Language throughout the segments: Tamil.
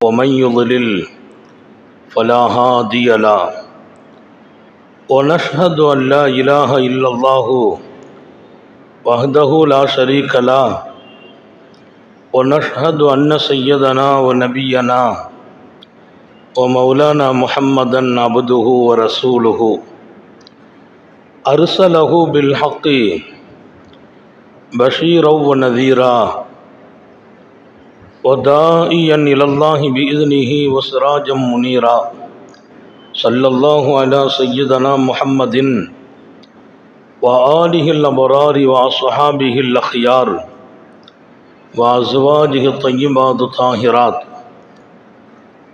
ومن يضلل فلا هادي له ونشهد أن لا إله إلا الله وحده لا شريك له ونشهد أن سيدنا ونبينا ومولانا محمدا عبده ورسوله أرسله بالحق بشيرا ونذيرا وداعيا إلى الله بإذنه وسراجا منيرا صلى الله على سيدنا محمد وآله الأبرار وأصحابه الأخيار وأزواجه الطيبات الطاهرات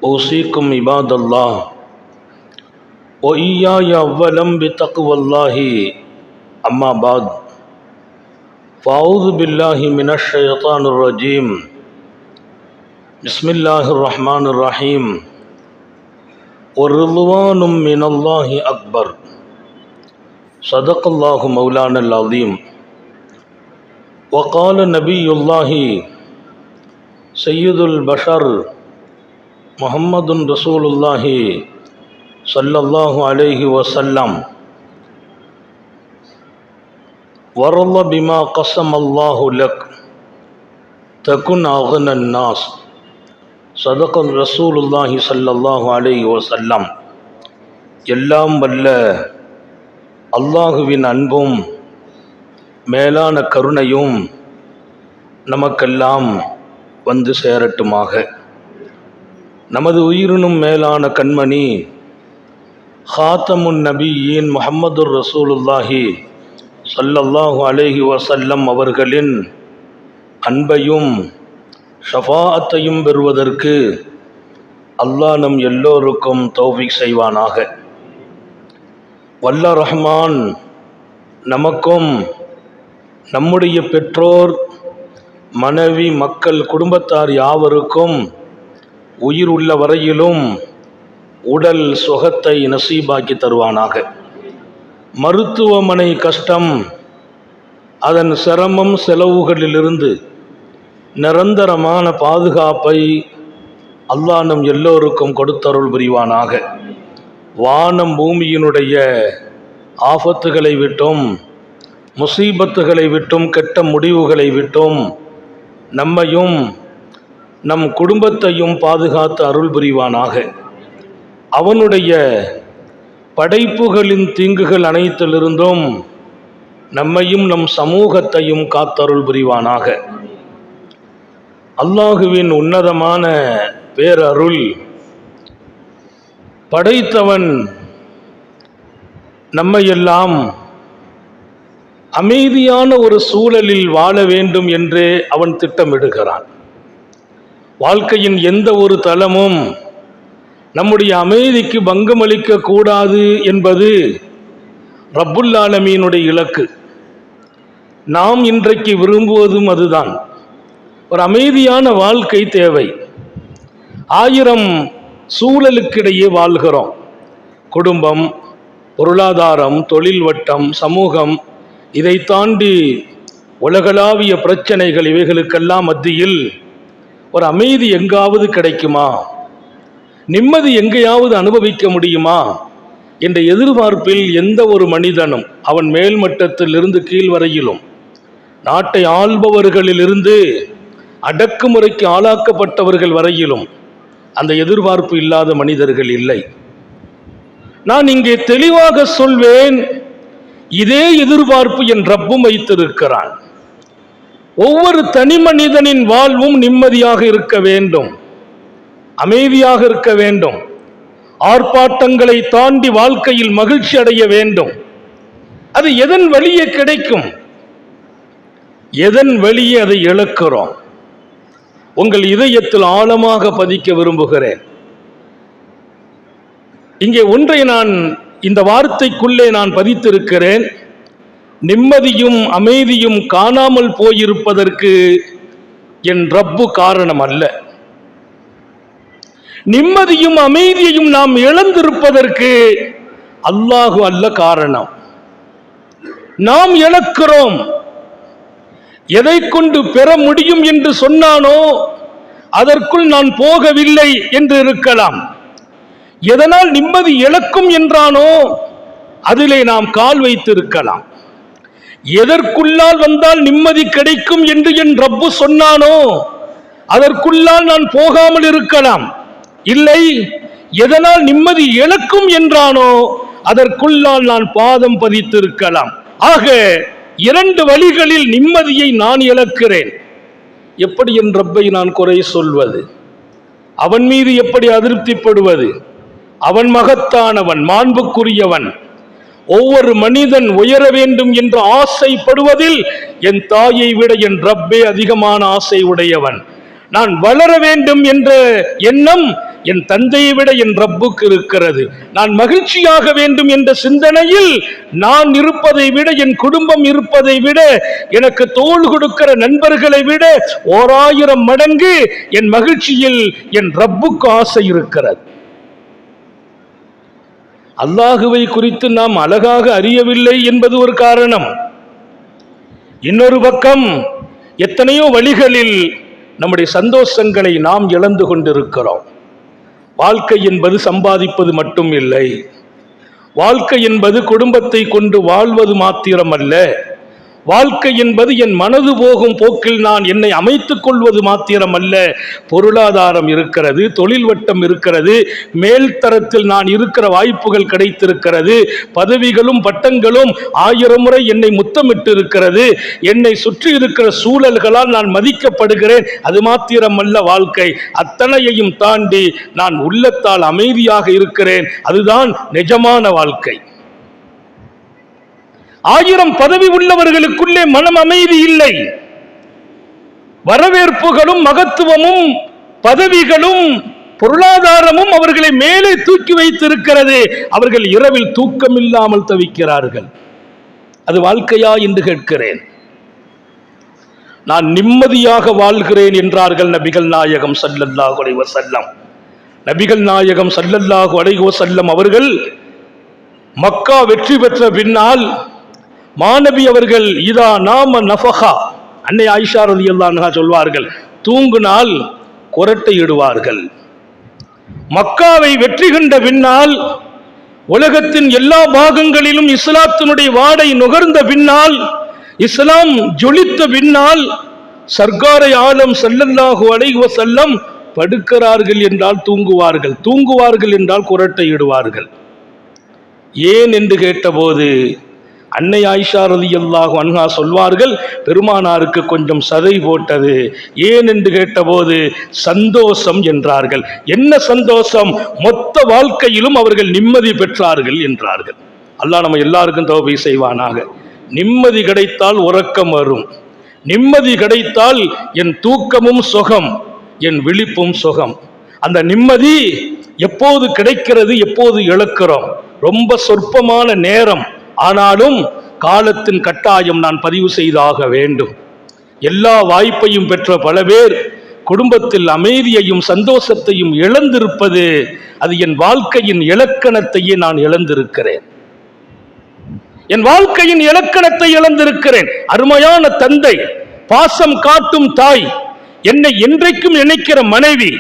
أوصيكم عباد الله وإياي أولا بتقوى الله أما بعد فأعوذ بالله من الشيطان الرجيم بسم الله الرحمن الرحيم والرضوان من الله أكبر صدق الله مولانا العظيم وقال نبي الله سيد البشر محمد رسول الله صلى الله عليه وسلم ورضى بما قسم الله لك تكن أغنى الناس صدق رسول الله صلى الله عليه وسلم. எல்லாம் வல்ல அல்லாஹுவின் அன்பும் மேலான கருணையும் நமக்கெல்லாம் வந்து சேரட்டுமாக. நமது உயிரினும் மேலான கண்மணி ஹாத்தமுன் நபியின் முஹம்மதுர் ரசூலுல்லாஹி ஸல்லல்லாஹு அலைஹி வஸல்லம் அவர்களின் அன்பையும் ஷஃபாஅத்தையும் பெறுவதற்கு அல்லாஹ் நம் எல்லோருக்கும் தௌஃபீக் செய்வானாக. வல்ல ரஹ்மான் நமக்கும் நம்முடைய பெற்றோர் மனைவி மக்கள் குடும்பத்தார் யாவருக்கும் உயிர் உள்ள வரையிலும் உடல் சுகத்தை நசீபாக்கி தருவானாக. மருத்துவமனை கஷ்டம் அதன் சிரமம் செலவுகளிலிருந்து நிரந்தரமான பாதுகாப்பை அல்லாஹ் நம் எல்லோருக்கும் கொடுத்தருள் புரிவானாக. வானம் பூமியினுடைய ஆபத்துகளை விட்டும் முசீபத்துகளை விட்டும் கெட்ட முடிவுகளை விட்டும் நம்மையும் நம் குடும்பத்தையும் பாதுகாத்து அருள் புரிவானாக. அவனுடைய படைப்புகளின் தீங்குகள் அனைத்திலிருந்தும் நம்மையும் நம் சமூகத்தையும் காத்தருள் புரிவானாக. அல்லாஹுவின் உன்னதமான பேரருள் படைத்தவன் நம்மையெல்லாம் அமைதியான ஒரு சூழலில் வாழ வேண்டும் என்றே அவன் திட்டமிடுகிறான். வாழ்க்கையின் எந்த ஒரு தளமும் நம்முடைய அமைதிக்கு பங்கமளிக்க கூடாது என்பது ரப்புல் ஆலமீனுடைய இலக்கு. நாம் இன்றைக்கு விரும்புவதும் அதுதான். ஒரு அமைதியான வாழ்க்கை தேவை. 1000 சூழலுக்கிடையே வாழ்கிறோம். குடும்பம், பொருளாதாரம், தொழில் வட்டம், சமூகம், இதை தாண்டி உலகளாவிய பிரச்சனைகள், இவைகளுக்கெல்லாம் மத்தியில் ஒரு அமைதி எங்காவது கிடைக்குமா, நிம்மதி எங்கேயாவது அனுபவிக்க முடியுமா என்ற எதிர்பார்ப்பில் எந்த ஒரு மனிதனும் அவன் மேல்மட்டத்திலிருந்து கீழ் வரையிலும் நாட்டை ஆள்பவர்களிலிருந்து அடக்குமுறைக்கு ஆளாக்கப்பட்டவர்கள் வரையிலும் அந்த எதிர்பார்ப்பு இல்லாத மனிதர்கள் இல்லை. நான் இங்கே தெளிவாக சொல்வேன், இதே எதிர்பார்ப்பு என் ரப்பும் வைத்திருக்கிறான். ஒவ்வொரு தனி மனிதனின் வாழ்வும் நிம்மதியாக இருக்க வேண்டும், அமைதியாக இருக்க வேண்டும், ஆர்ப்பாட்டங்களை தாண்டி வாழ்க்கையில் மகிழ்ச்சி அடைய வேண்டும். அது எதன் வழியே கிடைக்கும்? எதன் வழியே அதை இழக்கிறோம்? உங்கள் இதயத்தில் ஆழமாக பதிக்க விரும்புகிறேன். இங்கே ஒன்றை நான் இந்த வார்த்தைக்குள்ளே நான் பதித்திருக்கிறேன். நிம்மதியும் அமைதியும் காணாமல் போயிருப்பதற்கு என் ரப்பு காரணம் அல்ல. நிம்மதியும் அமைதியையும் நாம் இழந்திருப்பதற்கு அல்லாஹு அல்ல காரணம். நாம் இழக்கிறோம். எதை கொண்டு பெற முடியும் என்று சொன்னானோ அதற்குள் நான் போகவில்லை என்று இருக்கலாம். எதனால் நிம்மதி இழக்கும் என்றானோ அதிலே நாம் கால் வைத்திருக்கலாம். எதற்குள்ளால் வந்தால் நிம்மதி கிடைக்கும் என்று என் ரப்பு சொன்னானோ அதற்குள்ளால் நான் போகாமல் இருக்கலாம். இல்லை, எதனால் நிம்மதி இழக்கும் என்றானோ அதற்குள்ளால் நான் பாதம் பதித்திருக்கலாம். ஆக 2 வழிகளில் நிம்மதியை நான் இழக்கிறேன். எப்படி என் ரப்பை நான் குறை சொல்வது? அவன் மீது எப்படி அதிருப்திப்படுவது? அவன் மகத்தானவன், மாண்புக்குரியவன். ஒவ்வொரு மனிதன் உயர வேண்டும் என்று ஆசைப்படுவதில் என் தாயை விட என் ரப்பே அதிகமான ஆசை உடையவன். நான் வளர வேண்டும் என்ற எண்ணம் என் தந்தையை விட என் ரப்புக்கு இருக்கிறது. நான் மகிழ்ச்சியாக வேண்டும் என்ற சிந்தனையில் நான் இருப்பதை விட, என் குடும்பம் இருப்பதை விட, எனக்கு தோள் கொடுக்கிற நண்பர்களை விட 1000 மடங்கு என் மகிழ்ச்சியில் என் ரப்புக்கு ஆசை இருக்கிறது. அல்லாஹுவை குறித்து நாம் அழகாக அறியவில்லை என்பது ஒரு காரணம். இன்னொரு பக்கம் எத்தனையோ வழிகளில் நம்முடைய சந்தோஷங்களை நாம் இழந்து கொண்டிருக்கிறோம். வாழ்க்கை என்பது சம்பாதிப்பது மட்டும் இல்லை. வாழ்க்கை என்பது குடும்பத்தை கொண்டு வாழ்வது மாத்திரமல்ல. வாழ்க்கை என்பது என் மனது போகும் போக்கில் நான் என்னை அமைத்துக் கொள்வது மாத்திரமல்ல. பொருளாதாரம் இருக்கிறது, தொழில் வட்டம் இருக்கிறது, மேல் தரத்தில் நான் இருக்கிற வாய்ப்புகள் கிடைத்திருக்கிறது, பதவிகளும் பட்டங்களும் 1000 முறை என்னை முத்தமிட்டு இருக்கிறது, என்னை சுற்றி இருக்கிற சூழல்களால் நான் மதிக்கப்படுகிறேன். அது மாத்திரமல்ல வாழ்க்கை. அத்தனையையும் தாண்டி நான் உள்ளத்தால் அமைதியாக இருக்கிறேன். அதுதான் நிஜமான வாழ்க்கை. 1000 பதவி உள்ளவர்களுக்குள்ளே மனம் அமைதி இல்லை. வரவேற்புகளும் மகத்துவமும் பதவிகளும் பொருளாதாரமும் அவர்களை மேலே தூக்கி வைத்திருக்கிறது. அவர்கள் இரவில் தூக்கம் இல்லாமல் தவிக்கிறார்கள். அது வாழ்க்கையா என்று கேட்கிறேன். நான் நிம்மதியாக வாழ்கிறேன் என்றார்கள் நபிகள் நாயகம் ஸல்லல்லாஹு அலைஹி வஸல்லம். நபிகள் நாயகம் ஸல்லல்லாஹு அலைஹி வஸல்லம் அவர்கள் மக்கா வெற்றி பெற்ற பின்னால் மாநபி அவர்கள் இதா நாம நஃபஹா, அன்னை ஆயிஷா ரலியல்லாஹு அன்ஹா சொல்வார்கள், தூங்கினால் குரட்டை இடுவார்கள். மக்காவை வெற்றி கண்ட பின்னால், உலகத்தின் எல்லா பாகங்களிலும் இஸ்லாத்தினுடைய வாடை நுகர்ந்த பின்னால், இஸ்லாம் ஜொலித்த பின்னால், சர்க்காரை ஆலம் ஸல்லல்லாஹு அலைஹி வஸல்லம் படுக்கிறார்கள் என்றால் தூங்குவார்கள், தூங்குவார்கள் என்றால் குரட்டை இடுவார்கள். ஏன் என்று கேட்டபோது அன்னை ஆயிஷா ரலியல்லாஹு அன்ஹா சொல்வார்கள், பெருமானாருக்கு கொஞ்சம் சதை போட்டது. ஏன் என்று கேட்டபோது சந்தோஷம் என்றார்கள். என்ன சந்தோஷம்? மொத்த வாழ்க்கையிலும் அவர்கள் நிம்மதி பெற்றார்கள் என்றார்கள். அல்லாஹ் நம்ம எல்லாருக்கும் தௌபீக் செய்வானாக. நிம்மதி கிடைத்தால் உறக்கம் வரும். நிம்மதி கிடைத்தால் என் தூக்கமும் சுகம், என் விழிப்பும் சுகம். அந்த நிம்மதி எப்போது கிடைக்கிறது, எப்போது இழக்கிறோம்? ரொம்ப சொற்பமான நேரம். ஆனாலும் காலத்தின் கட்டாயம் நான் பதிவு செய்தாக வேண்டும். எல்லா வாய்ப்பையும் பெற்ற பல பேர் குடும்பத்தில் அமைதியையும் சந்தோஷத்தையும் இழந்திருப்பது, அது என் வாழ்க்கையின் இலக்கணத்தையே நான் இழந்திருக்கிறேன். என் வாழ்க்கையின் இலக்கணத்தை இழந்திருக்கிறேன். அருமையான தந்தை, பாசம் காட்டும் தாய், என்னை என்றைக்கும் நினைக்கிற மனைவி,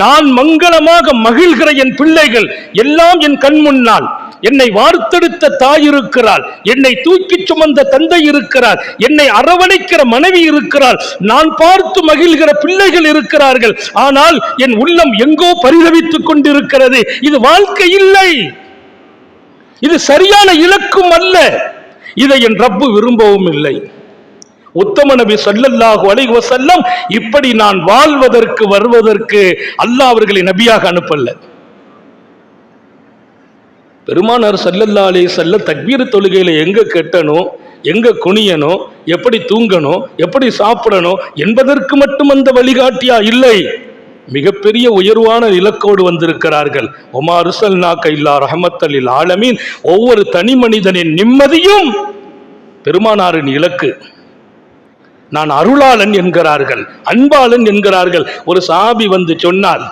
நான் மங்களமாக மகிழ்கிற என் பிள்ளைகள் எல்லாம் என் கண் முன்னால். என்னை வார்த்தெடுத்த தாய் இருக்கிறாள், என்னை தூக்கி சுமந்த தந்தை இருக்கிறார், என்னை அரவணைக்கிற மனைவி இருக்கிறாள், நான் பார்த்து மகிழ்கிற பிள்ளைகள் இருக்கிறார்கள். ஆனால் என் உள்ளம் எங்கோ பரிதவித்துக் கொண்டிருக்கிறது. இது வாழ்க்கை இல்லை, இது சரியான இலக்கும் அல்ல. இதை என் ரப்பு விரும்பவும் இல்லை. உத்தம நபி ஸல்லல்லாஹு அலைஹி வஸல்லம் இப்படி நான் வாழ்வதற்கு வருவதற்கு அல்லாஹ் அவர்களை நபியாக அனுப்பல்ல. பெருமானார் ஸல்லல்லாஹு அலைஹி வஸல்லம் தக்பீர் தொழுகையில எங்க கெட்டணும், எங்க குனியணும், எப்படி தூங்கணும், எப்படி சாப்பிடணும் என்பதற்கு மட்டும் அந்த வழிகாட்டியா இல்லை. மிகப்பெரிய உயர்வான இலக்கோடு வந்திருக்கிறார்கள். ஒமா அர்ஸல்நாக இல்லா ரஹ்மத்தல் லில் ஆலமீன். ஒவ்வொரு தனி மனிதனின் நிம்மதியும் பெருமானாரின் இலக்கு. நான் அருளாளன் என்கிறார்கள், அன்பாளன் என்கிறார்கள். ஒரு சாபி வந்து சொன்னார்,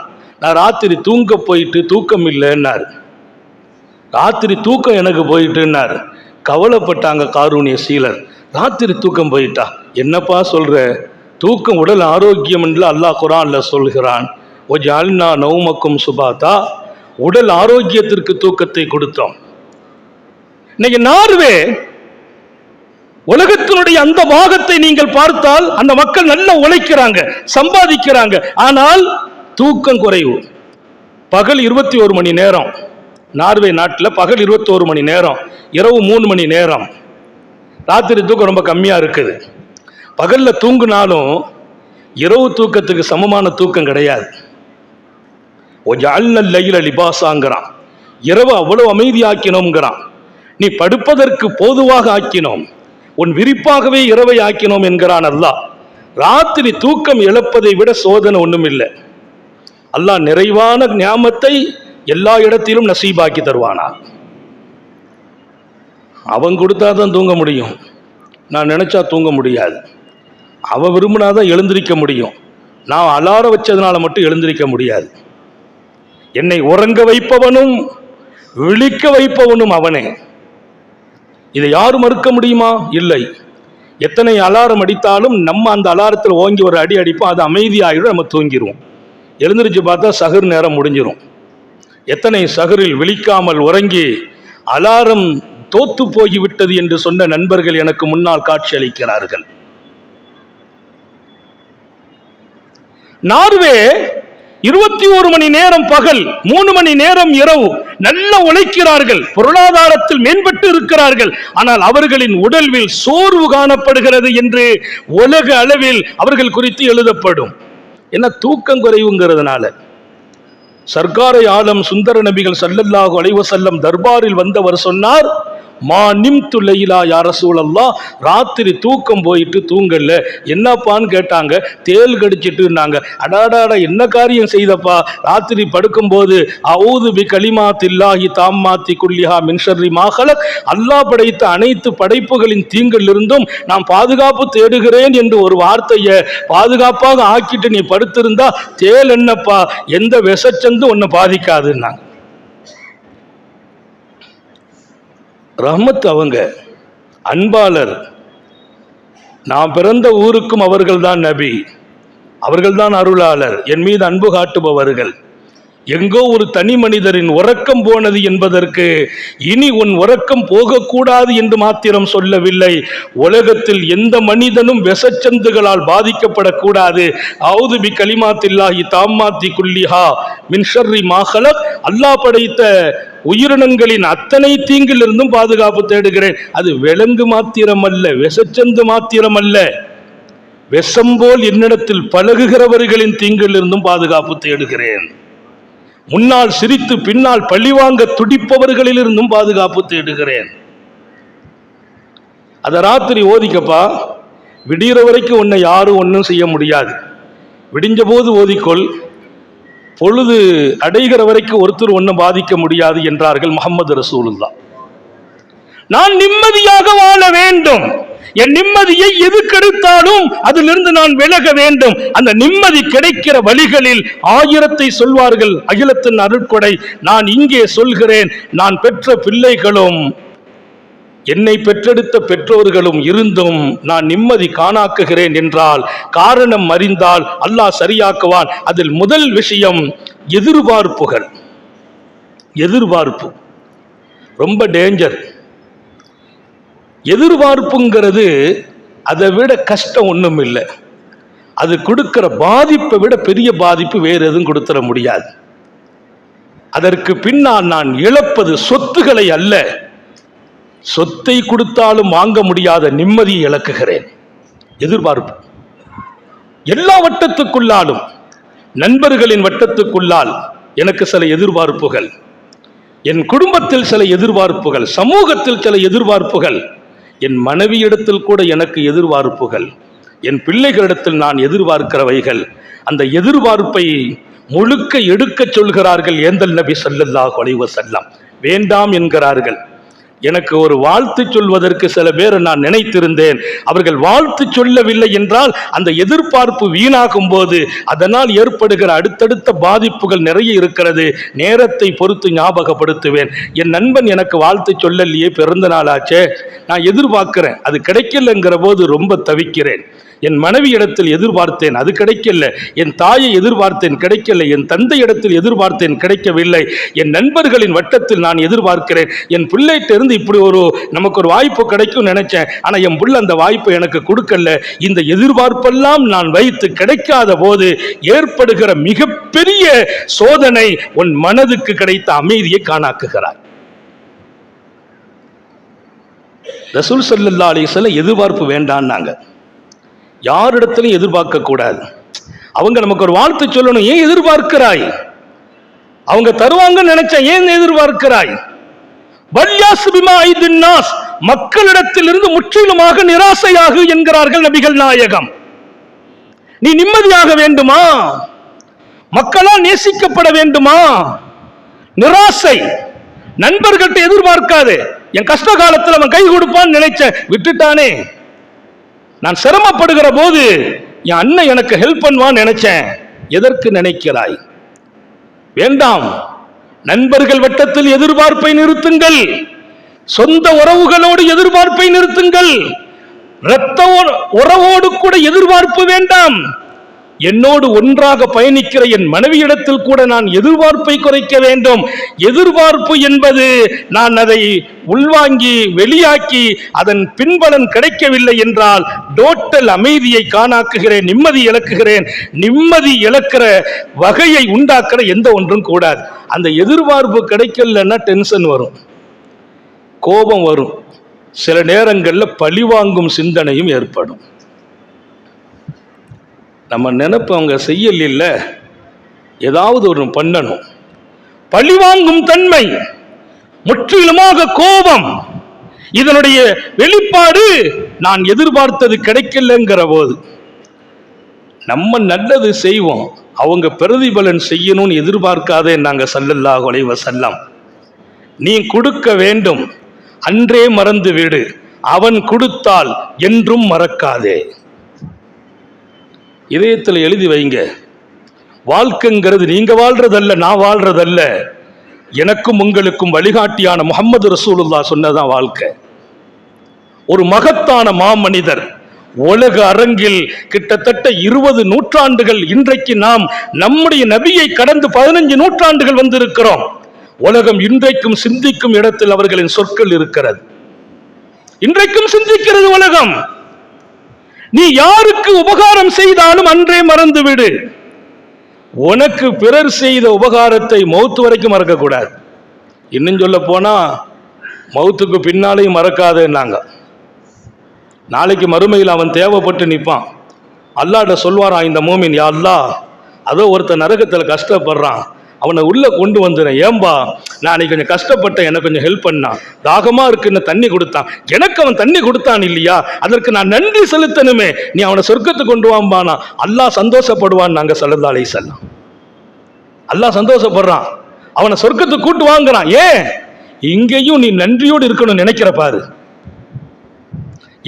நான் ராத்திரி தூங்க போயிட்டு தூக்கம் இல்லைன்னார். ராத்திரி தூக்கம் எனக்கு போயிட்டுன்னார். கவலைப்பட்டாங்க காரூணிய சீலர். ராத்திரி தூக்கம் போயிட்டா? என்னப்பா சொல்ற? தூக்கம் உடல் ஆரோக்கியம் என்று அல்லாஹ் குர்ஆன்ல சொல்கிறான். வஜஅல்னா நௌமக்கும் சுபாதா, உடல் ஆரோக்கியத்திற்கு தூக்கத்தை கொடுத்தோம். இன்னைக்கு நார்வே உலகத்தினுடைய அந்த பாகத்தை நீங்கள் பார்த்தால் அந்த மக்கள் நல்லா உழைக்கிறாங்க, சம்பாதிக்கிறாங்க, ஆனால் தூக்கம் குறைவு. பகல் 21 மணி நேரம், நார்வே நாட்டில் பகல் 21 மணி நேரம், இரவு 3 மணி நேரம். ராத்திரி தூக்கம் ரொம்ப கம்மியா இருக்குது. பகல்ல தூங்குனாலும் இரவு தூக்கத்துக்கு சமமான தூக்கம் கிடையாது. லிபாசாங்கிறான், இரவு அவ்வளவு அமைதியாக்கினோம்ங்கிறான். நீ படுப்பதற்கு போதுவாக ஆக்கினோம், உன் விரிப்பாகவே இரவை ஆக்கினோம் என்கிறான் அல்லாஹ். ராத்திரி தூக்கம் இழப்பதை விட சோதனை ஒண்ணும் இல்லை. அல்லாஹ் நிறைவான ஞாமத்தை எல்லா இடத்திலும் நசீபாக்கி தருவானா. அவன் கொடுத்தாதான் தூங்க முடியும், நான் நினைச்சா தூங்க முடியாது. அவன் விரும்பினாதான் எழுந்திருக்க முடியும், நான் அலார வச்சதுனால மட்டும் எழுந்திருக்க முடியாது. என்னை உறங்க வைப்பவனும் விழிக்க வைப்பவனும் அவனே. இதை யாரும் மறுக்க முடியுமா? இல்லை. எத்தனை அலாரம் அடித்தாலும் நம்ம அந்த அலாரத்தில் ஓங்கி ஒரு அடி அடிப்போம், அது அமைதியாகிடும், நம்ம தூங்கிடுவோம். எழுந்திரிச்சு பார்த்தா சஹர் நேரம் முடிஞ்சிடும். எத்தனை சஹரில் விழிக்காமல் உறங்கி அலாரம் தோத்து போய்விட்டது என்று சொன்ன நண்பர்கள் எனக்கு முன்னால் காட்சி அளிக்கிறார்கள். நார்வே 21 மணி நேரம் பகல், 3 மணி நேரம் இரவு, நல்ல உழைக்கிறார்கள், பொருளாதாரத்தில் மேம்பட்டு இருக்கிறார்கள். ஆனால் அவர்களின் உடல்வில் சோர்வு காணப்படுகிறது என்று உலக அளவில் அவர்கள் குறித்து எழுதப்படும். என்ன தூக்கம் குறைவுங்கிறதுனால. சர்க்காரை ஆலம் சுந்தர நபிகள் ஸல்லல்லாஹு அலைஹி வஸல்லம் தர்பாரில் வந்தவர் சொன்னார், மா நிம்து லைலா யா ரசூலல்லாஹ், ராத்திரி தூக்கம் போயிட்டு தூங்கல. என்னப்பான்னு கேட்டாங்க. தேல் கடிச்சிட்டுனாங்க. அடாடாடா, என்ன காரியம் செய்தப்பா? ராத்திரி படுக்கும்போது அஊது பி கலிமாத்தில்லாஹி தாம்மாத்தி குல்லிஹா மின் ஷர்ரி மா ஹலக், அல்லாஹ் படைத்த அனைத்து படைப்புகளின் தீங்கிலிருந்தும் நான் பாதுகாப்பு தேடுகிறேன் என்று ஒரு வார்த்தையை பாதுகாப்பாக ஆக்கிட்டு நீ படுத்திருந்தா தேல் என்னப்பா, எந்த விஷச்சந்து உன்னை பாதிக்காதுன்னாங்க. ரஹ்மத் அவங்க அன்பாளர். நான் பிறந்த ஊருக்கும் அவர்கள்தான் நபி, அவர்கள்தான் அருளாளர், என் மீது அன்பு காட்டுபவர்கள். எங்கோ ஒரு தனி மனிதரின் உறக்கம் போனது என்பதற்கு இனி உன் உறக்கம் போகக்கூடாது என்று மாத்திரம் சொல்லவில்லை. உலகத்தில் எந்த மனிதனும் விஷச்சந்துகளால் பாதிக்கப்படக்கூடாது. அஊது பி கலிமாத்தில்லாஹி தாம்மாத்தி குல்லிஹா மின் ஷர்ரி மா ஹலக், அல்லாஹ் படைத்த உயிரினங்களின் அத்தனை தீங்கிலிருந்தும் பாதுகாப்பு தேடுகிறேன். அது விலங்கு மாத்திரமல்ல, விஷச்சந்து மாத்திரமல்ல, விஷம் போல் என்னிடத்தில் பழகுகிறவர்களின் தீங்கிலிருந்தும் பாதுகாப்பு தேடுகிறேன். முன்னால் சிரித்து பின்னால் பழிவாங்க துடிப்பவர்களிலிருந்தும் பாதுகாப்பு தேடுகிறேன். அத ராத்திரி ஓதிக்கப்பா, விடிகிற வரைக்கும் உன்னை யாரும் ஒன்றும் செய்ய முடியாது. விடிஞ்ச போது ஓதிக்கொள், பொழுது அடைகிற வரைக்கும் ஒருத்தர் ஒன்றும் பாதிக்க முடியாது என்றார்கள் முஹம்மது ரசூலுல்லாஹ். நான் நிம்மதியாக வாழ வேண்டும், என் நிம்மதியை எது கெடுத்தாலும் அதிலிருந்து நான் விலக வேண்டும். அந்த நிம்மதி கிடைக்கிற வழிகளில் 1000 சொல்வார்கள் அகிலத்தின் அருட்கொடை. நான் இங்கே சொல்கிறேன், நான் பெற்ற பிள்ளைகளும் என்னை பெற்றெடுத்த பெற்றோர்களும் இருந்தும் நான் நிம்மதி காணாக்குகிறேன் என்றால் காரணம் அறிந்தால் அல்லாஹ் சரியாக்குவான். அதில் முதல் விஷயம் எதிர்பார்ப்புகள். எதிர்பார்ப்பு ரொம்ப டேஞ்சர். எதிர்பார்ப்புங்கிறது அதை விட கஷ்டம் ஒன்றும் இல்லை. அது கொடுக்கிற பாதிப்பை விட பெரிய பாதிப்பு வேறு எதுவும் கொடுத்துட முடியாது. அதற்கு பின்னால் நான் இழப்பது சொத்துக்களை அல்ல, சொத்தை கொடுத்தாலும் வாங்க முடியாத நிம்மதியை இழக்குகிறேன். எதிர்பார்ப்பு எல்லா வட்டத்துக்குள்ளாலும், நண்பர்களின் வட்டத்துக்குள்ளால் எனக்கு சில எதிர்பார்ப்புகள், என் குடும்பத்தில் சில எதிர்பார்ப்புகள், சமூகத்தில் சில எதிர்பார்ப்புகள், என் மனைவியிடத்தில் கூட எனக்கு எதிர்பார்ப்புகள், என் பிள்ளைகளிடத்தில் நான் எதிர்பார்க்கிறவைகள். அந்த எதிர்பார்ப்பை முழுக்க எடுக்க சொல்கிறார்கள் ஏந்தல் நபி ஸல்லல்லாஹு அலைஹி வஸல்லம். வேண்டாம் என்கிறார்கள். எனக்கு ஒரு வாழ்த்து சொல்வதற்கு சில பேர் நான் நினைத்திருந்தேன். அவர்கள் வாழ்த்து சொல்லவில்லை என்றால் அந்த எதிர்பார்ப்பு வீணாகும் போது அதனால் ஏற்படுகிற அடுத்தடுத்த பாதிப்புகள் நிறைய இருக்கிறது. நேரத்தை பொறுத்து ஞாபகப்படுத்துவேன். என் நண்பன் எனக்கு வாழ்த்து சொல்லலையே, பிறந்த நாளாச்சே, நான் எதிர்பார்க்கிறேன், அது கிடைக்கலங்கிற போது ரொம்ப தவிக்கிறேன். என் மனைவி இடத்தில் எதிர்பார்த்தேன், அது கிடைக்கல. என் தாயை எதிர்பார்த்தேன், கிடைக்கல. என் தந்தை இடத்தில் எதிர்பார்த்தேன், கிடைக்கவில்லை. என் நண்பர்களின் வட்டத்தில் நான் எதிர்பார்க்கிறேன். என் பிள்ளைகிட்ட இருந்து இப்படி நமக்கு ஒரு வாய்ப்பு கிடைக்கும் நினைச்சேன், ஆனா என் பிள்ளை அந்த வாய்ப்பை எனக்கு கொடுக்கல. இந்த எதிர்பார்ப்பெல்லாம் நான் வைத்து கிடைக்காத போது ஏற்படுகிற மிகப்பெரிய சோதனை உன் மனதுக்கு கிடைத்த அமைதியை காணாக்குகிறார். ரசூல் ஸல்லல்லாஹு அலைஹி வஸல்லம் எதிர்பார்ப்பு வேண்டான்னாங்க. யாரிடத்திலும் எதிர்பார்க்க கூடாது. அவங்க நமக்கு ஒரு வாழ்த்து சொல்லணும், ஏன் எதிர்பார்க்கிறாய்? அவங்க தருவாங்கன்னு நினைச்சா ஏன் எதிர்பார்க்கிறாய்? மக்களிடத்திலிருந்து முற்றிலுமாக நிராசையாகு என்கிறார்கள் நபிகள் நாயகம். நீ நிம்மதியாக வேண்டுமா? மக்களால் நேசிக்கப்பட வேண்டுமா? நிராசை. நண்பர்கிட்ட எதிர்பார்க்காது. என் கஷ்ட காலத்தில் அவன் கை கொடுப்பான்னு நினைச்ச, விட்டுட்டானே. நான் சிரமப்படுகிற போது என் அண்ணன் எனக்கு ஹெல்ப் பண்ணுவான்னு நினைச்சேன். எதற்கு நினைக்கிறாய்? வேண்டாம். நண்பர்கள் வட்டத்தில் எதிர்பார்ப்பை நிறுத்துங்கள். சொந்த உறவுகளோடு எதிர்பார்ப்பை நிறுத்துங்கள். இரத்த உறவோடு கூட எதிர்பார்ப்பு வேண்டாம். என்னோடு ஒன்றாக பயணிக்கிற என் மனைவியிடத்தில் கூட நான் எதிர்பார்ப்பை குறைக்க வேண்டும். எதிர்பார்ப்பு என்பது நான் அதை உள்வாங்கி வெளியாக்கி அதன் பின்பலன் கிடைக்கவில்லை என்றால் டோட்டல் அமைதியை காணாக்குகிறேன், நிம்மதி இழக்குகிறேன். நிம்மதி இழக்கிற வகையை உண்டாக்குற எந்த ஒன்றும் கூடாது. அந்த எதிர்பார்ப்பு கிடைக்கலன்னா டென்ஷன் வரும், கோபம் வரும், சில நேரங்களில் பழிவாங்கும் சிந்தனையும் ஏற்படும். நம்ம நினைப்பு அவங்க செய்யல, இல்ல ஏதாவது ஒரு பண்ணணும். பழிவாங்கும் தன்மை, முற்றிலுமாக கோபம், இதனுடைய வெளிப்பாடு நான் எதிர்பார்த்தது கிடைக்கலங்கிற போது. நம்ம நல்லது செய்வோம், அவங்க பிரதிபலன் செய்யணும்னு எதிர்பார்க்காதே. நாங்க ஸல்லல்லாஹு அலைஹி வஸல்லம், நீ கொடுக்க வேண்டும், அன்றே மறந்து விடு. அவன் கொடுத்தால் என்றும் மறக்காதே. இதயத்தில் எழுதி வைங்க. வாழ்க்கைங்கிறது நீங்க வாழ்றதல்ல, நான் வாழ்றதல்ல. எனக்கும் உங்களுக்கும் வழிகாட்டியான முஹம்மது ரசூலுல்லாஹ் சொன்னதான் வாழ்க்கை. ஒரு மகத்தான மாமனிதர். உலக அரங்கில் கிட்டத்தட்ட 20 நூற்றாண்டுகள், இன்றைக்கு நாம் நம்முடைய நபியை கடந்து 15 நூற்றாண்டுகள் வந்திருக்கிறோம். உலகம் இன்றைக்கும் சிந்திக்கும் இடத்தில் அவர்களின் சொற்கள் இருக்கிறது. இன்றைக்கும் சிந்திக்கிறது உலகம். நீ யாருக்கு உபகாரம் செய்தாலும் அன்றே மறந்து விடு. உனக்கு பிறர் செய்த உபகாரத்தை மௌத்து வரைக்கும் மறக்க கூடாது. இன்னும் சொல்ல போனா மௌத்துக்கு பின்னாலையும் மறக்காதேன்னாங்க. நாளைக்கு மறுமையில் அவன் தேவைப்பட்டு நிற்பான். அல்லாஹ்ட்ட சொல்வாரான் இந்த மூமின், யா அல்லாஹ், அதோ ஒருத்தன் நரகத்தில் கஷ்டப்படுறான், அவனை உள்ள கொண்டு வந்துடுறேன். ஏன்பா, நான் அன்னைக்கு கொஞ்சம் கஷ்டப்பட்டேன், எனக்கு கொஞ்சம் ஹெல்ப் பண்ணான், தாகமா இருக்குன்னு தண்ணி கொடுத்தான், எனக்கு அவன் தண்ணி கொடுத்தான் இல்லையா, அதற்கு நான் நன்றி செலுத்தணுமே, நீ அவனை சொர்க்கத்துக்கு கொண்டு வாம்பானா. அல்லாஹ் சந்தோஷப்படுவான். நாங்க ஸல்லல்லாஹு அலைஹி வஸல்லம், அல்லாஹ் சந்தோஷப்படுறான், அவனை சொர்க்கத்துக்கு கூட்டு வாங்குறான். ஏன்? இங்கேயும் நீ நன்றியோடு இருக்கணும்னு நினைக்கிற பாரு.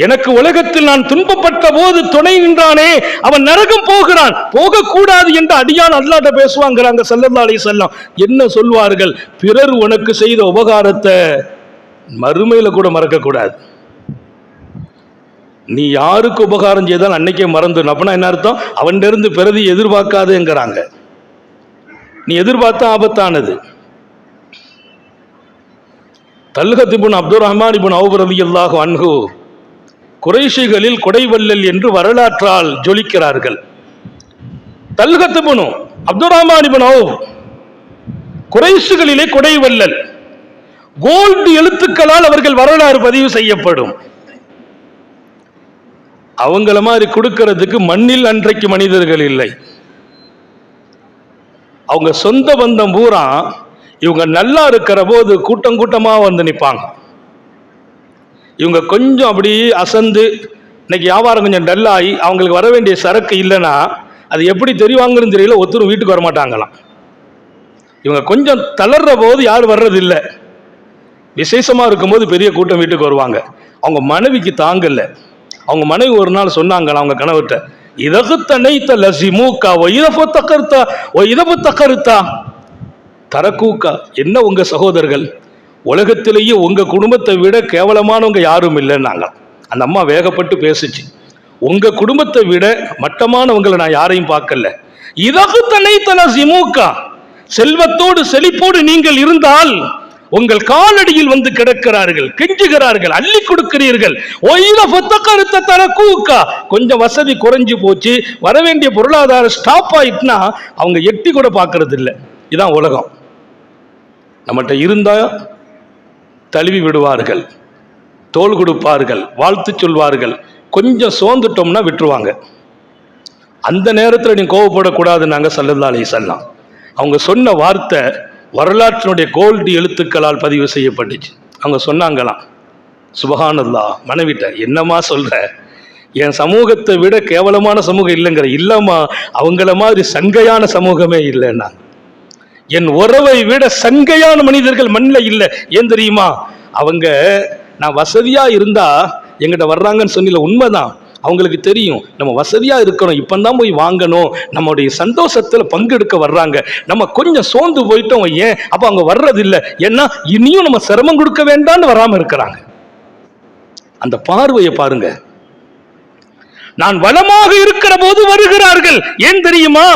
எனக்கு உலகத்தில் நான் துன்பப்பட்ட போது துணை நின்றானே, அவன் நரகம் போகிறான், போகக்கூடாது என்று அடியான் அல்லாஹ்ட்ட பேசுவாங்கிறாங்க ஸல்லல்லாஹு அலைஹி வஸல்லம். என்ன சொல்வார்கள்? பிறர் உனக்கு செய்த உபகாரத்தை மறுமையில கூட மறக்க கூடாது. நீ யாருக்கு உபகாரம் செய்தால் அன்னைக்கே மறந்து. அப்படின்னா என்ன அர்த்தம்? அவன் இருந்து பிரதி எதிர்பார்க்காதுங்கிறாங்க. நீ எதிர்பார்த்தா ஆபத்தானது. தல்ஹத் இப்னு அப்துர் ரஹ்மான் இப்னு அவ்ஃப் ரலியல்லாஹு அன்ஹு குறைஷிகளில் கொடைவல்லல் என்று வரலாற்றால் ஜொலிக்கிறார்கள். தல்ஹத் இப்னு அப்துர் ரஹ்மான் இப்னு அவ்ஃப் குறைஷிகளிலே கொடைவல்லல். கோல்டு எழுத்துக்களால் அவர்கள் வரலாறு பதிவு செய்யப்படும். அவங்கள மாதிரி கொடுக்கிறதுக்கு மண்ணில் அன்றைக்கு மனிதர்கள் இல்லை. அவங்க சொந்த பந்தம் பூரா இவங்க நல்லா இருக்கிற போது கூட்டம் கூட்டமா வந்து நிற்பாங்க. இவங்க கொஞ்சம் அப்படி அசந்து இன்னைக்கு வியாபாரம் கொஞ்சம் டல்லாகி அவங்களுக்கு வர வேண்டிய சரக்கு இல்லைன்னா அது எப்படி தெரிவாங்கன்னு தெரியல, ஒருத்தரும் வீட்டுக்கு வரமாட்டாங்களாம். இவங்க கொஞ்சம் தளர்ற போது யாரும் வர்றதில்லை. விசேஷமா இருக்கும்போது பெரிய கூட்டம் வீட்டுக்கு வருவாங்க. அவங்க மனைவிக்கு தாங்கல. அவங்க மனைவி ஒரு நாள் சொன்னாங்களா அவங்க கணவர்கிட்ட, இதகுத்தனைத்த லசிமூக்கா இதபுத்தகருத்தா தரக்கூக்கா, என்ன உங்க சகோதரர்கள் உலகத்திலேயே உங்க குடும்பத்தை விட கேவலமானவங்க யாரும் இல்லைன்னாங்க. அந்த அம்மா வேகப்பட்டு பேசுச்சு. உங்க குடும்பத்தை விட மட்டமானவங்களை நான் யாரையும் பார்க்கல. இதகு தனை தன சிமுகா, செல்வத்தோடு செழிப்போடு நீங்கள் இருந்தால் உங்கள் காலடியில் வந்து கிடக்கிறார்கள், கெஞ்சுகிறார்கள், அள்ளி கொடுக்கிறீர்கள். கொஞ்சம் வசதி குறைஞ்சு போச்சு, வரவேண்டிய பொருளாதார ஸ்டாப் ஆயிட்டுனா அவங்க எட்டி கூட பார்க்கறது இல்லை. இதான் உலகம். நம்மகிட்ட இருந்தா தழுவி விடுவார்கள், தோள் கொடுப்பார்கள், வாழ்த்து சொல்வார்கள். கொஞ்சம் சோர்ந்துட்டோம்னா விட்டுருவாங்க. அந்த நேரத்தில் நீ கோவப்படக்கூடாதுன்னாங்க ஸல்லல்லாஹு அலைஹி வஸல்லம். அவங்க சொன்ன வார்த்தை வரலாற்றினுடைய கோல்டு எழுத்துக்களால் பதிவு செய்யப்பட்டுச்சு. அவங்க சொன்னாங்களாம், சுபஹானல்லாஹ், மனைவிட்ட என்னம்மா சொல்ற, என் சமூகத்தை விட கேவலமான சமூகம் இல்லைங்கிற. இல்லம்மா, அவங்கள மாதிரி சங்கையான சமூகமே இல்லைன்னா, என் உறவை விட சங்கையான மனிதர்கள் மண்ணில் இல்லை. ஏன் தெரியுமா? அவங்க நான் வசதியா இருந்தா எங்கிட்ட வர்றாங்கன்னு சொன்னில, உண்மைதான். அவங்களுக்கு தெரியும் நம்ம வசதியா இருக்கணும், இப்பதான் போய் வாங்கணும், நம்முடைய சந்தோஷத்துல பங்கெடுக்க வர்றாங்க. நம்ம கொஞ்சம் சோர்ந்து போயிட்டோம் ஏன், அப்ப அவங்க வர்றது இல்லை. ஏன்னா இனியும் நம்ம சிரமம் கொடுக்க வேண்டாம்னு வராம இருக்கிறாங்க. அந்த பார்வையை பாருங்க. நான் வளமாக இருக்கிற போது வருகிறார்கள். ஏன் தெரியுமா?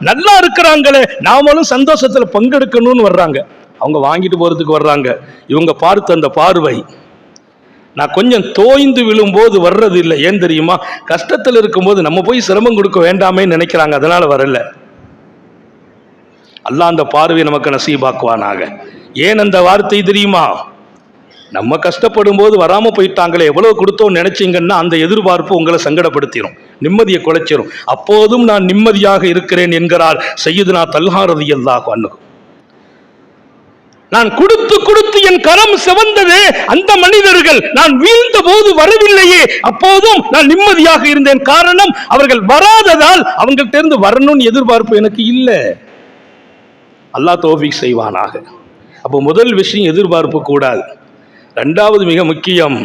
நல்லா இருக்கிறாங்களே, நாமளும் சந்தோஷத்துல பங்கெடுக்கணும்னு வர்றாங்க. அவங்க வாங்கிட்டு போறதுக்கு வர்றாங்க. இவங்க பார்த்த அந்த பார்வை, நான் கொஞ்சம் தோய்ந்து விழும்போது வர்றது இல்லை. ஏன் தெரியுமா? கஷ்டத்தில் இருக்கும்போது நம்ம போய் சிரமம் கொடுக்க வேண்டாமே நினைக்கிறாங்க, அதனால வரல. அல்லாஹ் அந்த பார்வையை நமக்கு நசீபாக்குவானாக. ஏன் அந்த வார்த்தை தெரியுமா? நம்ம கஷ்டப்படும் போது வராம போயிட்டாங்களே, எவ்வளவு கொடுத்தோம் நினைச்சீங்கன்னா அந்த எதிர்பார்ப்பு உங்களை சங்கடப்படுத்திடும், நிம்மதியை குலைச்சிரும். அப்போதும் நான் நிம்மதியாக இருக்கிறேன் என்கிறார் சையதுனா தல்ஹா ரலியல்லாஹு அன்ஹு. நான் கொடுத்து கொடுத்து என் கரம் சிவந்தது, அந்த மனிதர்கள் நான் வீழ்ந்த போது வரவில்லையே, அப்போதும் நான் நிம்மதியாக இருந்தேன். காரணம், அவர்கள் வராததால் அவங்கள்ட்ட இருந்து வரணும்னு எதிர்பார்ப்பு எனக்கு இல்லை. அல்லாஹ் தௌஃபீக் செய்வானாக. அப்போ முதல் விஷயம் எதிர்பார்ப்பு கூடாது. ரெண்டாவது மிக முக்கியம்,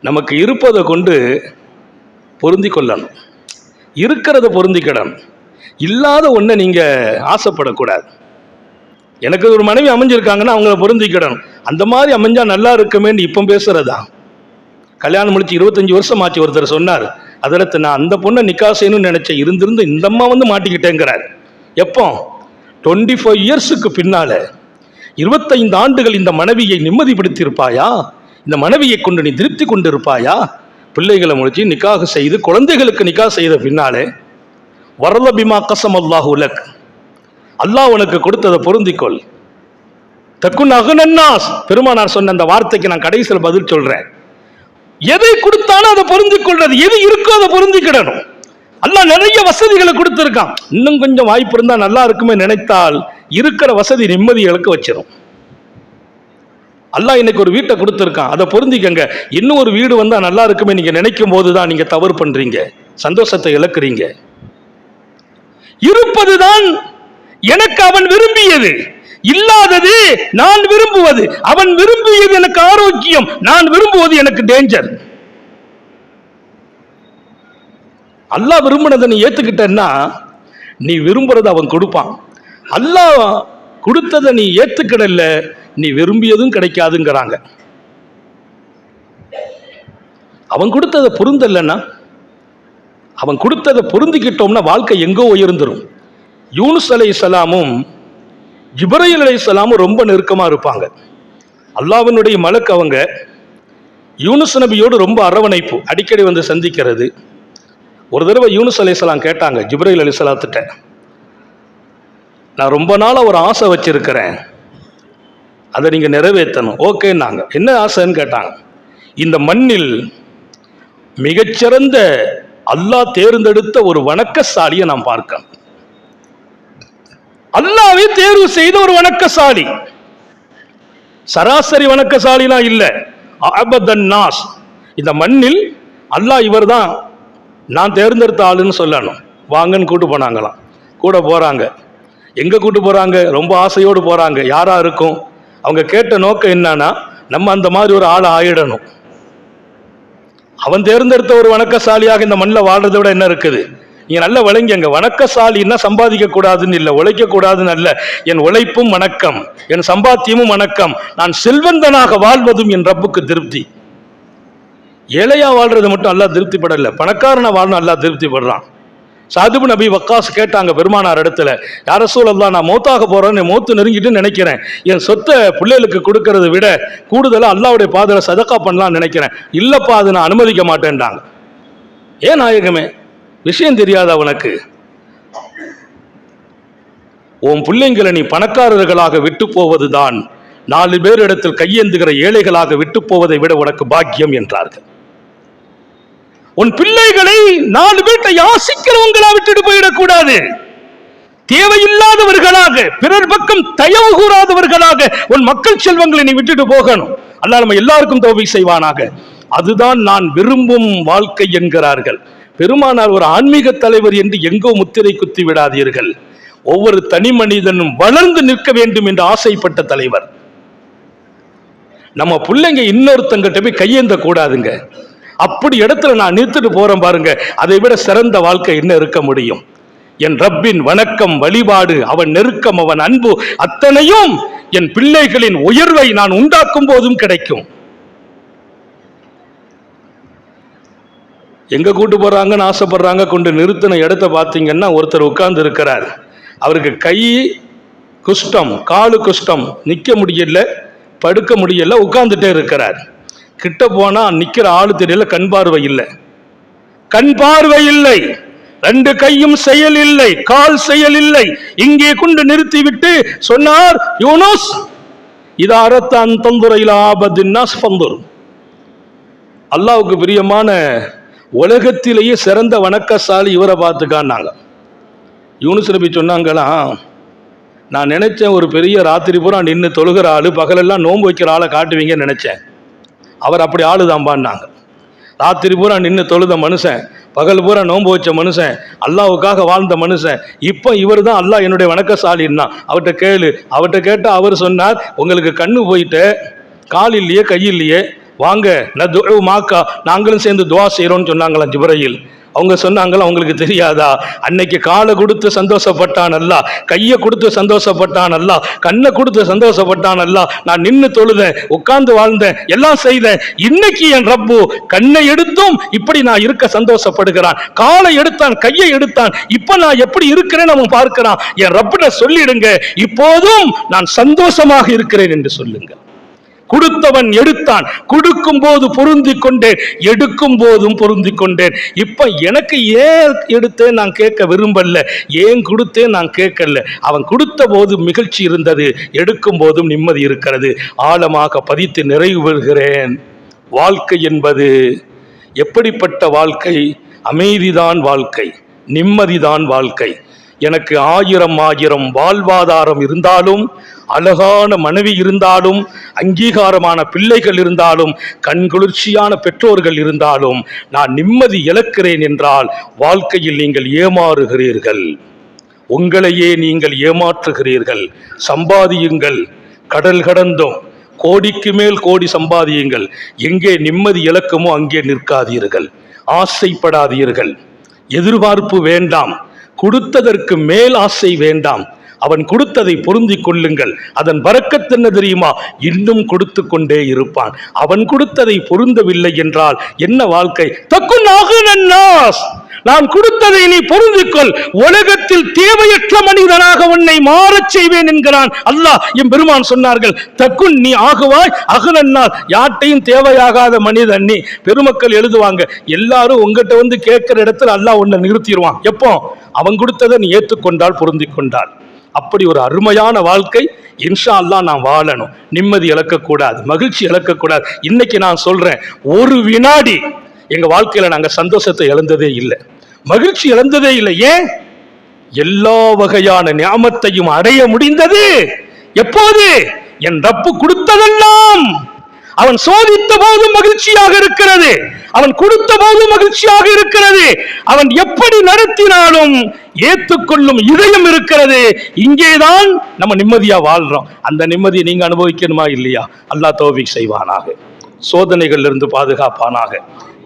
நமக்கு இருப்பதை கொண்டு பொருந்தி கொள்ளணும், இருக்கிறத பொருந்திக்கிடணும். இல்லாத ஒன்றை நீங்க ஆசைப்படக்கூடாது. எனக்கு ஒரு மனைவி அமைஞ்சிருக்காங்கன்னா அவங்கள பொருந்திக்கிடணும். அந்த மாதிரி அமைஞ்சா நல்லா இருக்குமேன்னு இப்போ பேசுறதா? கல்யாணம் முடிச்சு 25 வருஷம் ஆச்சு. ஒருத்தர் சொன்னார், அதற்கு நான் அந்த பொண்ணை நிக்கா செய்யணும்னு நினைச்சேன், இருந்திருந்து இந்த அம்மா வந்து மாட்டிக்கிட்டேங்கிறார். எப்போ? 25 இயர்ஸுக்கு பின்னால 25 ஆண்டுகள் இந்த மனைவியை நிம்மதிப்படுத்தி இருப்பாயா? இந்த மனைவியை கொண்டு நீ திருப்தி கொண்டு இருப்பாயா? பிள்ளைகளை முடிச்சு நிக்காக செய்து குழந்தைகளுக்கு நிக்கா செய்த பின்னாலே வரல பிமா கசம் அல்லாஹு லக், அல்லாஹ் உனக்கு கொடுத்ததை பொருந்திக்கொள். தக்குன் அகுனன்னாஸ், பெருமானார் சொன்ன அந்த வார்த்தைக்கு நான் கடைசியில் பதில் சொல்றேன். எதை கொடுத்தாலும் அதை பொருந்திக் கொள்றது, எது இருக்கோ அதை பொருந்திக்கிடணும். அல்லாஹ் நிறைய வசதிகளை கொடுத்திருக்கான். இன்னும் கொஞ்சம் வாய்ப்பு இருந்தா நல்லா இருக்குமே நினைத்தால் இருக்கிற வசதி நிம்மதி இழக்க வச்சிடும். அல்லாஹ் இன்னைக்கு ஒரு வீட்டை கொடுத்திருக்கான், அதை பொருந்திக்கங்க. இன்னும் ஒரு வீடு வந்தா நல்லா இருக்குமே நீங்க நினைக்கும் போதுதான் நீங்க தவறு பண்றீங்க, சந்தோஷத்தை இழக்கிறீங்க. இருப்பதுதான் எனக்கு அவன் விரும்பியது, இல்லாதது நான் விரும்புவது. அவன் விரும்பியது எனக்கு ஆரோக்கியம், நான் விரும்புவது எனக்கு டேஞ்சர். அல்லாஹ் விரும்பினதை நீ ஏத்துக்கிட்டன்னா நீ விரும்புறத அவன் கொடுப்பான். அல்லாஹ் கொடுத்ததை நீ ஏத்துக்கிடல, நீ விரும்பியதும் கிடைக்காதுங்கிறாங்க. அவன் கொடுத்ததை பொருந்தலைன்னா, அவன் கொடுத்ததை பொருந்திக்கிட்டோம்னா வாழ்க்கை எங்கோ உயர்ந்துரும். யூனுஸ் அலைஹிஸ்ஸலாமும் ஜிப்ரீல் அலைஹிஸ்ஸலாமும் ரொம்ப நெருக்கமாக இருப்பாங்க. அல்லாஹ்வினுடைய மலக்கு அவங்க யூனுஸ் நபியோடு ரொம்ப அரவணைப்பு, அடிக்கடி வந்து சந்திக்கிறது. ஒரு தடவை யூனுஸ் அலைஹிஸ்ஸலாம் கேட்டாங்க ஜிப்ரீல் அலைஹிஸ்ஸலாத்திட்ட, நான் ரொம்ப நாளாக ஒரு ஆசை வச்சிருக்கிறேன், அதை நீங்கள் நிறைவேற்றணும். ஓகேன்னாங்க. என்ன ஆசைன்னு கேட்டாங்க. இந்த மண்ணில் மிகச்சிறந்த அல்லாஹ் தேர்ந்தெடுத்த ஒரு வணக்கசாலியை நான் பார்க்கணும். அல்லாஹ்வே தேர்வு செய்த ஒரு வணக்கசாலி, சராசரி வணக்கசாலிலாம் இல்லை, அபதன் நாஸ். இந்த மண்ணில் அல்லாஹ் இவர் தான் நான் தேர்ந்தெடுத்த ஆளுன்னு சொல்லணும். வாங்கன்னு கூட்டு போனாங்களாம். கூட போறாங்க. எங்க கூட்டு போறாங்க? ரொம்ப ஆசையோடு போறாங்க. யாரா இருக்கும்? அவங்க கேட்ட நோக்கம் என்னன்னா, நம்ம அந்த மாதிரி ஒரு ஆளை ஆயிடணும். அவன் தேர்ந்தெடுத்த ஒரு வணக்கசாலியாக இந்த மண்ணில் வாழ்றதை விட என்ன இருக்குது? நீங்க நல்ல விளங்கிங்க, வணக்கசாலின்னா சம்பாதிக்க கூடாதுன்னு இல்லை, உழைக்க கூடாதுன்னு அல்ல. என் உழைப்பும் வணக்கம், என் சம்பாத்தியமும் வணக்கம், நான் செல்வந்தனாக வாழ்வதும் என் ரப்புக்கு திருப்தி. ஏழையா வாழ்றது மட்டும் அல்லாஹ் திருப்திப்படல, பணக்காரனை வாழணும் அல்லாஹ் திருப்திப்படுறான். சாத் இப்னு அபி வக்காஸ் கேட்டாங்க பெருமானார் இடத்துல, யா ரசூலல்லாஹ், நான் மௌத்தாக போறேன், மௌத்து நெருங்கிட்டு நினைக்கிறேன், என் சொத்தை பிள்ளைகளுக்கு கொடுக்கறத விட கூடுதலாக அல்லாஹ்வுடைய பாதையில சதக்கா பண்ணலாம்னு நினைக்கிறேன். இல்லப்பா, அது நான் அனுமதிக்க மாட்டேன்டாங்க. ஏன் நாயகமே, விஷயம் தெரியாதா உனக்கு? உன் பிள்ளைங்களை நீ பணக்காரர்களாக விட்டு போவதுதான் 4 பேர் இடத்தில் கையேந்துகிற ஏழைகளாக விட்டு போவதை விட உனக்கு பாக்கியம் என்றார்கள். உன் பிள்ளைகளை 4 பேர்ட்ட யாசிக்கிறவங்களா விட்டுட்டு போயிடக்கூடாது. தேவையில்லாதவர்களாக, பிறர் பக்கம் தயவு கூறாதவர்களாக உன் மக்கள் செல்வங்களை நீ விட்டுட்டு போகணும். அல்லாஹ் நம்ம எல்லாருக்கும் தௌஃபீக் செய்வானாக. அதுதான் நான் விரும்பும் வாழ்க்கை என்கிறார்கள் பெருமானார். ஒரு ஆன்மீக தலைவர் என்று எங்கோ முத்திரை குத்தி விடாதீர்கள். ஒவ்வொரு தனி மனிதனும் வளர்ந்து நிற்க வேண்டும் என்று ஆசைப்பட்ட தலைவர். நம்ம பிள்ளைங்க இன்னொருத்தங்கிட்ட போய் கையேந்த கூடாதுங்க. அப்படி இடத்துல நான் நிறுத்திட்டு போறேன் பாருங்க, அதை விட சிறந்த வாழ்க்கை என்ன இருக்க முடியும்? என் ரப்பின் வணக்கம், வழிபாடு, அவன் நெருக்கம், அவன் அன்பு, அத்தனையும் என் பிள்ளைகளின் உயர்வை நான் உண்டாக்கும் போதும் கிடைக்கும். எங்க கூட்டு போறாங்கன்னு ஆசைப்படுறாங்க, கொண்டு நிறுத்தின இடத்த பார்த்தீங்கன்னா ஒருத்தர் உட்கார்ந்து இருக்கிறார். அவருக்கு கை குஷ்டம், காலு குஷ்டம், நிக்க முடியல, படுக்க முடியல, உட்கார்ந்துட்டே இருக்கிறார். கிட்ட போனா நிக்கிற ஆளு தெரியல, கண் பார்வை இல்லை, கண் பார்வை இல்லை, 2 கையும் செயல் இல்லை, கால் செயல் இல்லை. இங்கே கொண்டு நிறுத்திவிட்டு சொன்னார், யூனுஸ், இதா அரத்த அன் தந்துர இலா ஆபத்தின் நாஸ் ஃபந்துர். அல்லாஹ்வுக்கு பிரியமான உலகத்திலேயே சிறந்த வணக்கசாலி இவரை பார்த்துக்கான்னாங்க. யூனுஸ் நபி சொன்னாங்களா, நான் நினைச்சேன் ஒரு பெரிய ராத்திரி பூரா நின்று தொழுகிற ஆளு, பகலெல்லாம் நோன்பு வைக்கிற ஆளை காட்டுவீங்கன்னு நினைச்சேன். அவர் அப்படி ஆளு தான்பான்னாங்க. ராத்திரி பூரா நின்று தொழுத மனுஷன், பகல் பூரா நோன்பு வச்ச மனுஷன், அல்லாஹ்வுக்காக வாழ்ந்த மனுஷன். இப்போ இவர் தான் அல்லாஹ் என்னுடைய வணக்கசாலின்னா. அவர்கிட்ட கேளு. அவர்கிட்ட கேட்டால் அவர் சொன்னார், உங்களுக்கு கண்ணு போயிட்டு கால் இல்லையே, கை இல்லையே, வாங்க நது மாக்கா, நாங்களும் சேர்ந்து துவா செய்கிறோன்னு சொன்னாங்களாம் ஜிப்ரீல். அவங்க சொன்னாங்களா, உங்களுக்கு தெரியாதா, அன்னைக்கு காலை கொடுத்து சந்தோஷப்பட்டான் அல்ல, கையை கொடுத்து சந்தோஷப்பட்டான் அல்ல, கண்ணை கொடுத்து சந்தோஷப்பட்டான் அல்ல, நான் நின்று தொழுதேன், உட்கார்ந்து வாழ்ந்தேன், எல்லாம் செய்தேன். இன்னைக்கு என் ரப்பு கண்ணை எடுத்தும் இப்படி நான் இருக்க சந்தோஷப்படுகிறான், காலை எடுத்தான், கையை எடுத்தான், இப்ப நான் எப்படி இருக்கிறேன்னு அவன் பார்க்கிறான். என் ரப்புன சொல்லிடுங்க, இப்போதும் நான் சந்தோஷமாக இருக்கிறேன் என்று சொல்லுங்க. கொடுத்தவன் எடுத்தான், கொடுக்கும் போது பொருந்தி கொண்டேன், எடுக்கும் போதும் பொருந்தி கொண்டேன். இப்ப எனக்கு ஏன் எடுத்தேன் நான் கேட்க விரும்பல, ஏன் கொடுத்தேன் நான் கேட்கல. அவன் கொடுத்த போது மகிழ்ச்சி இருந்தது, எடுக்கும் போதும் நிம்மதி இருக்கிறது. ஆழமாக பதித்து நிறைவு பெறுகிறேன். வாழ்க்கை என்பது எப்படிப்பட்ட வாழ்க்கை? அமைதிதான் வாழ்க்கை, நிம்மதிதான் வாழ்க்கை. எனக்கு 1000 வாழ்வாதாரம் இருந்தாலும், அழகான மனைவி இருந்தாலும், அங்கீகாரமான பிள்ளைகள் இருந்தாலும், கண்குளிர்ச்சியான பெற்றோர்கள் இருந்தாலும், நான் நிம்மதி இழக்கிறேன் என்றால் வாழ்க்கையில் நீங்கள் ஏமாறுகிறீர்கள், உங்களையே நீங்கள் ஏமாற்றுகிறீர்கள். சம்பாதியுங்கள், கடல் கடந்தும் கோடிக்கு மேல் கோடி சம்பாதியுங்கள். எங்கே நிம்மதி இழக்குமோ அங்கே நிற்காதீர்கள். ஆசைப்படாதீர்கள், எதிர்பார்ப்பு வேண்டாம், கொடுத்ததற்கு மேல் ஆசை வேண்டாம். அவன் கொடுத்ததை பொருந்தி கொள்ளுங்கள். அதன் பரக்கத் என்ன தெரியுமா? இன்னும் கொடுத்து கொண்டே இருப்பான். அவன் கொடுத்ததை பொருந்தவில்லை என்றால் என்ன வாழ்க்கை? தக்குன் அகுனன்னாஸ், நான் கொடுத்ததை நீ பொருந்திக்கொள், உலகத்தில் தேவையற்ற மனிதனாக உன்னை மாறச் செய்வேன் என்கிறான் அல்லாஹ். என் பெருமான் சொன்னார்கள், தக்குன், நீ ஆகுவாய் அகுனன்னாஸ், யார்ட்டையும் தேவையாகாத மனிதன் நீ. பெருமக்கள் எழுதுவாங்க, எல்லாரும் உங்ககிட்ட வந்து கேட்கிற இடத்துல அல்லாஹ் உன்னை நிறுத்திடுவான். எப்போ? அவன் கொடுத்ததை நீ ஏற்றுக்கொண்டால், பொருந்தி கொண்டால். அப்படி ஒரு அருமையான வாழ்க்கை இன்ஷா அல்லாஹ் நான் வாழணும். நிம்மதி இழக்கக்கூடாது, மகிழ்ச்சி இழக்கக்கூடாது. இன்னைக்கு நான் சொல்றேன், ஒரு வினாடி எங்க வாழ்க்கையில நாங்க சந்தோஷத்தை இழந்ததே இல்லை, மகிழ்ச்சி இழந்ததே இல்லை. ஏன்? எல்லா வகையான நியாமத்தையும் அடைய முடிந்தது எப்போது? என் ரப்பு கொடுத்ததெல்லாம் அவன் சோதித்த போது மகிழ்ச்சியாக இருக்கிறது, அவன் கொடுத்த போது மகிழ்ச்சியாக இருக்கிறது, அவன் எப்படி நடத்தினாலும் ஏற்றுக்கொள்ளும் இதயம் இருக்கிறது. இங்கேதான் நம்ம நிம்மதியா வாழ்றோம். அந்த நிம்மதியை நீங்க அனுபவிக்கணுமா இல்லையா? அல்லாஹ் தௌஃபீக் செய்வானாக. சோதனைகள் இருந்து பாதுகாப்பானாக,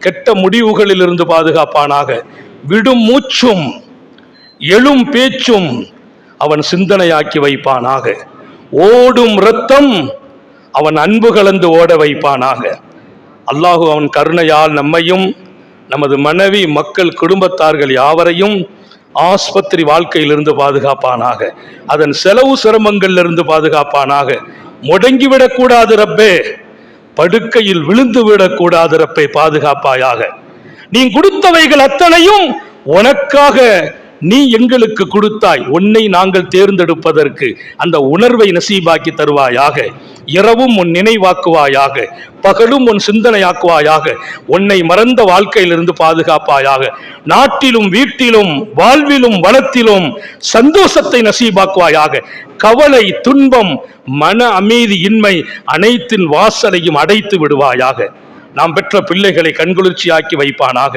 கெட்ட முடிவுகளில் இருந்து பாதுகாப்பானாக. விடும் மூச்சும் எழும் பேச்சும் அவன் சிந்தனையாக்கி வைப்பானாக. ஓடும் இரத்தம் அவன் அன்பு கலந்து ஓட வைப்பானாக. அல்லாஹு அவன் கருணையால் நம்மையும் நமது மனைவி மக்கள் குடும்பத்தார்கள் யாவரையும் ஆஸ்பத்திரி வாழ்க்கையிலிருந்து பாதுகாப்பானாக, அதன் செலவு சிரமங்களிலிருந்து பாதுகாப்பானாக. முடங்கிவிடக்கூடாது ரப்பே, படுக்கையில் விழுந்து விடக்கூடாது ரப்பே, பாதுகாப்பாயாக. நீ கொடுத்தவைகள் அத்தனையும் உனக்காக நீ எங்களுக்கு கொடுத்தாய், உன்னை நாங்கள் தேர்ந்தெடுப்பதற்கு அந்த உணர்வை நசீபாக்கி தருவாயாக. இரவும் உன் நினைவாக்குவாயாக, பகலும் உன் சிந்தனையாக்குவாயாக. உன்னை மறந்த வாழ்க்கையிலிருந்து பாதுகாப்பாயாக. நாட்டிலும் வீட்டிலும் வாழ்விலும் வனத்திலும் சந்தோஷத்தை நசீபாக்குவாயாக. கவலை, துன்பம், மன அமைதி இன்மை அனைத்தின் வாசலையும் அடைத்து விடுவாயாக. நாம் பெற்ற பிள்ளைகளை கண்குளிர்ச்சியாக்கி வைப்பானாக.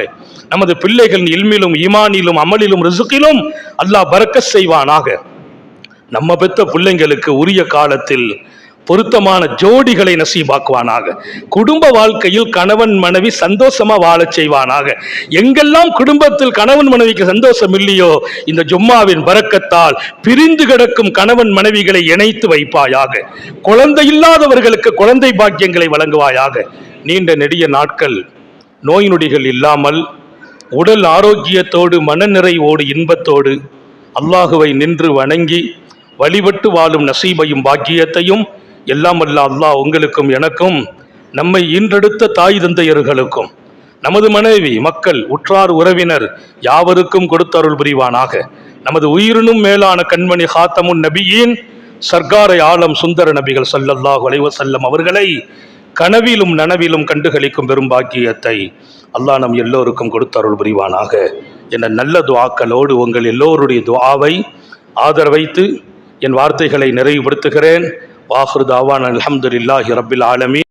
நமது பிள்ளைகள் இல்மிலும் ஈமானிலும் அமலிலும் ரிசுக்கிலும் அல்லாஹ் பரக்கத் செய்வானாக. நம்ம பெற்ற பிள்ளைங்களுக்கு உரிய காலத்தில் பொருத்தமான ஜோடிகளை நசீபாக்குவானாக. குடும்ப வாழ்க்கையில் கணவன் மனைவி சந்தோஷமா வாழச் செய்வானாக. எங்கெல்லாம் குடும்பத்தில் கணவன் மனைவிக்கு சந்தோஷம் இல்லையோ, இந்த ஜும்மாவின் பரக்கத்தால் பிரிந்து கிடக்கும் கணவன் மனைவிகளை இணைத்து வைப்பாயாக. குழந்தை இல்லாதவர்களுக்கு குழந்தை பாக்கியங்களை வழங்குவாயாக. நீண்ட நெடிய நாட்கள் நோய் நொடிகள் இல்லாமல் உடல் ஆரோக்கியத்தோடு மனநிறைவோடு இன்பத்தோடு அல்லாஹுவை நின்று வணங்கி வழிபட்டு வாழும் நசீபையும் பாக்கியத்தையும் எல்லாம் வல்ல அல்லாஹ் உங்களுக்கும் எனக்கும் நம்மை ஈன்றெடுத்த தாய் தந்தையர்களுக்கும் நமது மனைவி மக்கள் உற்றார் உறவினர் யாவருக்கும் கொடுத்தருள் புரிவானாக. நமது உயிரினும் மேலான கண்மணி ஹாத்தமுன் நபியின் சர்க்காரை ஆலம் சுந்தர நபிகள் ஸல்லல்லாஹு அலைஹி வஸல்லம் அவர்களை கனவிலும் நனவிலும் கண்டுகளிக்கும் பெரும் பாக்கியத்தை அல்லாஹ் நம் எல்லோருக்கும் கொடுத்தருள் புரிவானாக என்ற நல்ல துஆக்களோடு உங்கள் எல்லோருடைய துஆவை ஆதரவைத்து என் வார்த்தைகளை நிறைவுபடுத்துகிறேன். வாஹிரு தாவானா அல்ஹம்துலில்லாஹி ரப்பில் ஆலமீன்.